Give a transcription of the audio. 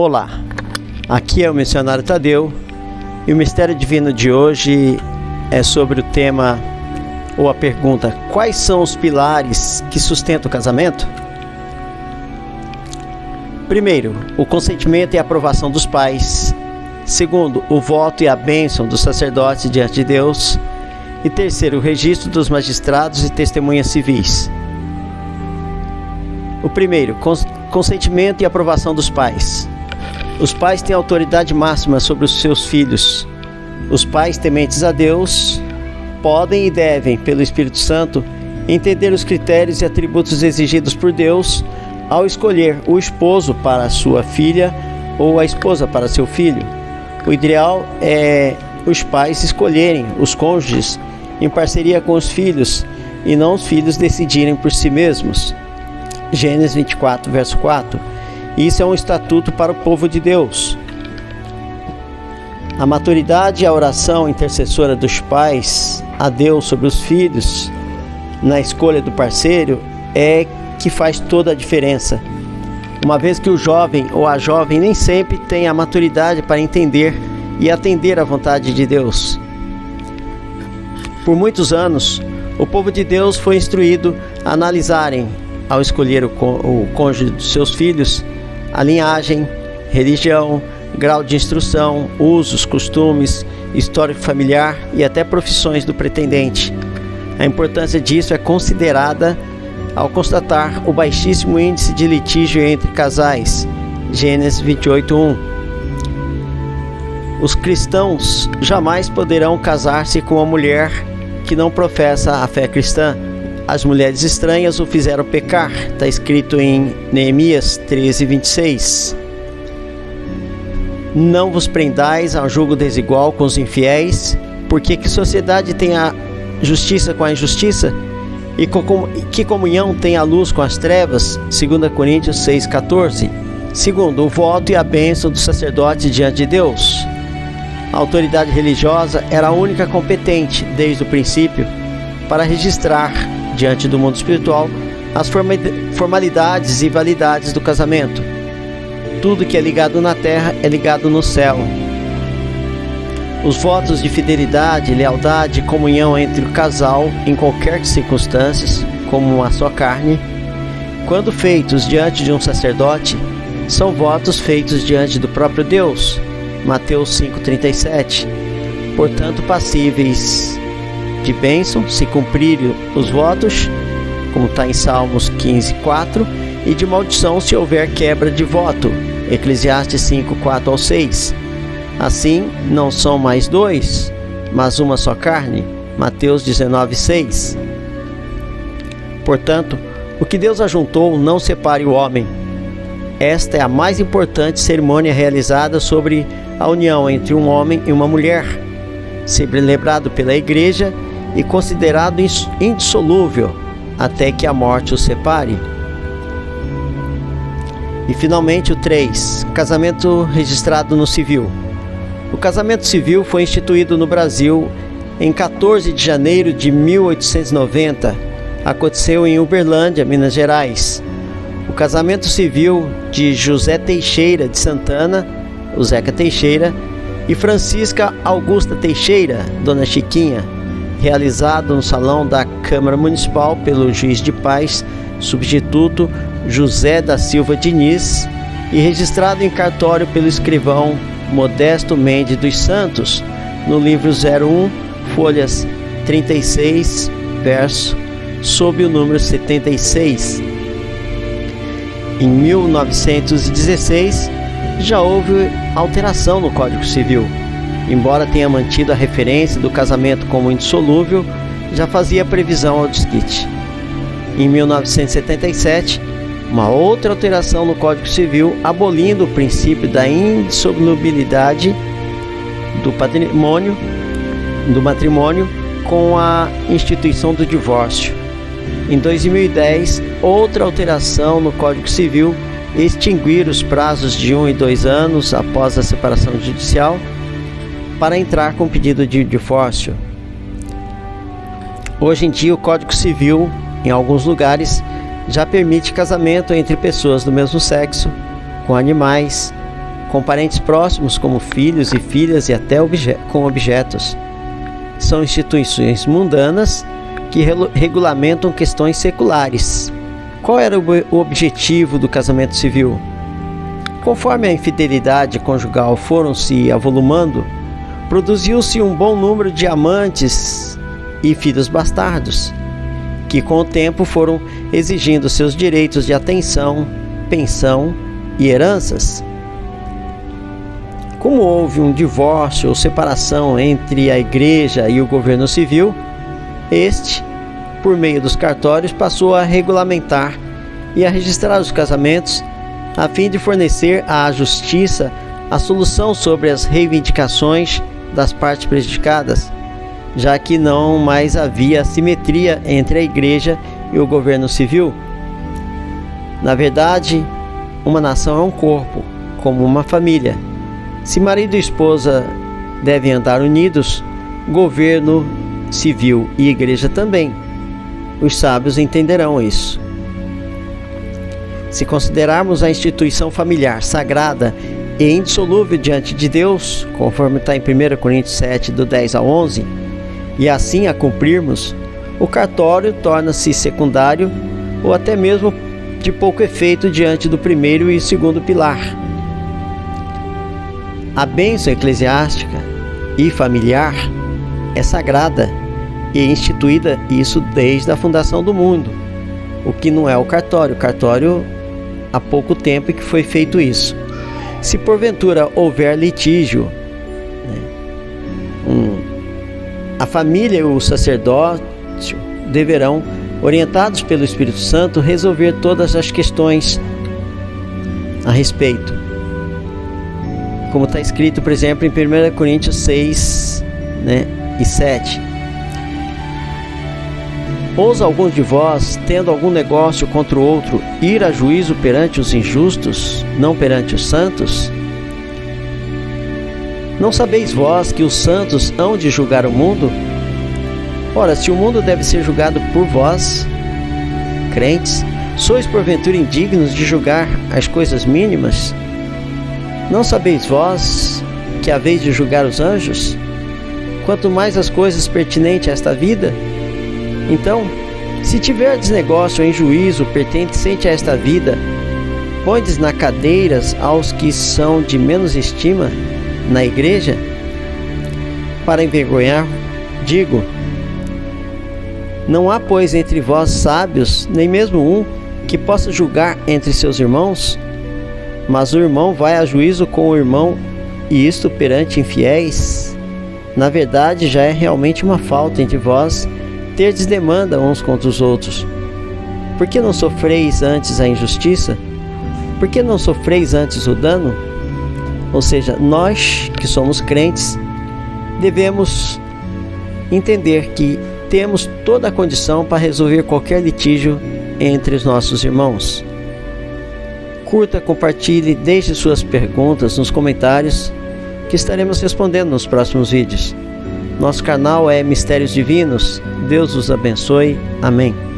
Olá, aqui é o missionário Tadeu e o mistério divino de hoje é sobre o tema ou a pergunta: quais são os pilares que sustentam o casamento? Primeiro, o consentimento e a aprovação dos pais. Segundo, o voto e a bênção dos sacerdotes diante de Deus. E terceiro, o registro dos magistrados e testemunhas civis. O primeiro, consentimento e aprovação dos pais. Os pais têm autoridade máxima sobre os seus filhos. Os pais tementes a Deus podem e devem, pelo Espírito Santo, entender os critérios e atributos exigidos por Deus ao escolher o esposo para sua filha ou a esposa para seu filho. O ideal é os pais escolherem os cônjuges em parceria com os filhos e não os filhos decidirem por si mesmos. Gênesis 24, verso 4. Isso é um estatuto para o povo de Deus. A maturidade e a oração intercessora dos pais a Deus sobre os filhos na escolha do parceiro é que faz toda a diferença, uma vez que o jovem ou a jovem nem sempre tem a maturidade para entender e atender à vontade de Deus. Por muitos anos, o povo de Deus foi instruído a analisarem, ao escolher o cônjuge dos seus filhos, a linhagem, religião, grau de instrução, usos, costumes, histórico familiar e até profissões do pretendente. A importância disso é considerada ao constatar o baixíssimo índice de litígio entre casais. Gênesis 28:1. Os cristãos jamais poderão casar-se com uma mulher que não professa a fé cristã. As mulheres estranhas o fizeram pecar. Está escrito em Neemias 13:26. Não vos prendais a um julgo desigual com os infiéis, porque que sociedade tem a justiça com a injustiça? E que comunhão tem a luz com as trevas? 2 Coríntios 6:14. Segundo, o voto e a bênção do sacerdote diante de Deus. A autoridade religiosa era a única competente, desde o princípio, para registrar, diante do mundo espiritual, as formalidades e validades do casamento. Tudo que é ligado na terra é ligado no céu. Os votos de fidelidade, lealdade e comunhão entre o casal, em qualquer circunstância, como uma só carne, quando feitos diante de um sacerdote, são votos feitos diante do próprio Deus. Mateus 5:37. Portanto, passíveis de bênção, se cumprirem os votos, como está em Salmos 15:4, e de maldição se houver quebra de voto. Eclesiastes 5:4-6. Assim, não são mais dois, mas uma só carne. Mateus 19:6. Portanto, o que Deus ajuntou, não separe o homem. Esta é a mais importante cerimônia realizada sobre a união entre um homem e uma mulher, celebrado pela Igreja e considerado indissolúvel até que a morte os separe. E finalmente o 3, casamento registrado no civil. O casamento civil foi instituído no Brasil em 14 de janeiro de 1890. Aconteceu em Uberlândia, Minas Gerais. O casamento civil de José Teixeira de Santana, o Zeca Teixeira, e Francisca Augusta Teixeira, Dona Chiquinha, realizado no Salão da Câmara Municipal pelo juiz de paz substituto José da Silva Diniz e registrado em cartório pelo escrivão Modesto Mendes dos Santos, no livro 01, folhas 36, verso, sob o número 76. Em 1916, já houve alteração no Código Civil. Embora tenha mantido a referência do casamento como indissolúvel, já fazia previsão ao desquite. Em 1977, uma outra alteração no Código Civil, abolindo o princípio da indissolubilidade do matrimônio com a instituição do divórcio. Em 2010, outra alteração no Código Civil, extinguir os prazos de 1 e 2 anos após a separação judicial para entrar com pedido de divórcio. Hoje em dia, o Código Civil, em alguns lugares, já permite casamento entre pessoas do mesmo sexo, com animais, com parentes próximos como filhos e filhas e até com objetos. São instituições mundanas que regulamentam questões seculares. Qual era o objetivo do casamento civil? Conforme a infidelidade conjugal foram se avolumando, produziu-se um bom número de amantes e filhos bastardos, que com o tempo foram exigindo seus direitos de atenção, pensão e heranças. Como houve um divórcio ou separação entre a igreja e o governo civil, este, por meio dos cartórios, passou a regulamentar e a registrar os casamentos a fim de fornecer à justiça a solução sobre as reivindicações das partes prejudicadas, já que não mais havia simetria entre a igreja e o governo civil. Na verdade, uma nação é um corpo, como uma família. Se marido e esposa devem andar unidos, governo civil e igreja também. Os sábios entenderão isso. Se considerarmos a instituição familiar sagrada e indissolúvel diante de Deus, conforme está em 1 Coríntios 7, do 10 ao 11, e assim a cumprirmos, o cartório torna-se secundário ou até mesmo de pouco efeito diante do primeiro e segundo pilar. A bênção eclesiástica e familiar é sagrada e instituída isso desde a fundação do mundo, o que não é o cartório. O cartório, há pouco tempo que foi feito isso. Se porventura houver litígio, a família e o sacerdócio deverão, orientados pelo Espírito Santo, resolver todas as questões a respeito. Como está escrito, por exemplo, em 1 Coríntios 6, e 7. Ousa alguns de vós, tendo algum negócio contra o outro, ir a juízo perante os injustos, não perante os santos? Não sabeis vós que os santos hão de julgar o mundo? Ora, se o mundo deve ser julgado por vós, crentes, sois porventura indignos de julgar as coisas mínimas? Não sabeis vós que haveis de julgar os anjos? Quanto mais as coisas pertinentes a esta vida? Então, se tiverdes negócio em juízo pertencente a esta vida, pondes na cadeiras aos que são de menos estima na igreja? Para envergonhar, digo, não há, pois, entre vós sábios, nem mesmo um, que possa julgar entre seus irmãos? Mas o irmão vai a juízo com o irmão, e isto perante infiéis? Na verdade, já é realmente uma falta entre vós terdes demanda uns contra os outros. Por que não sofreis antes a injustiça? Por que não sofreis antes o dano? Ou seja, nós que somos crentes devemos entender que temos toda a condição para resolver qualquer litígio entre os nossos irmãos. Curta, compartilhe, deixe suas perguntas nos comentários que estaremos respondendo nos próximos vídeos. Nosso canal é Mistérios Divinos. Deus os abençoe. Amém.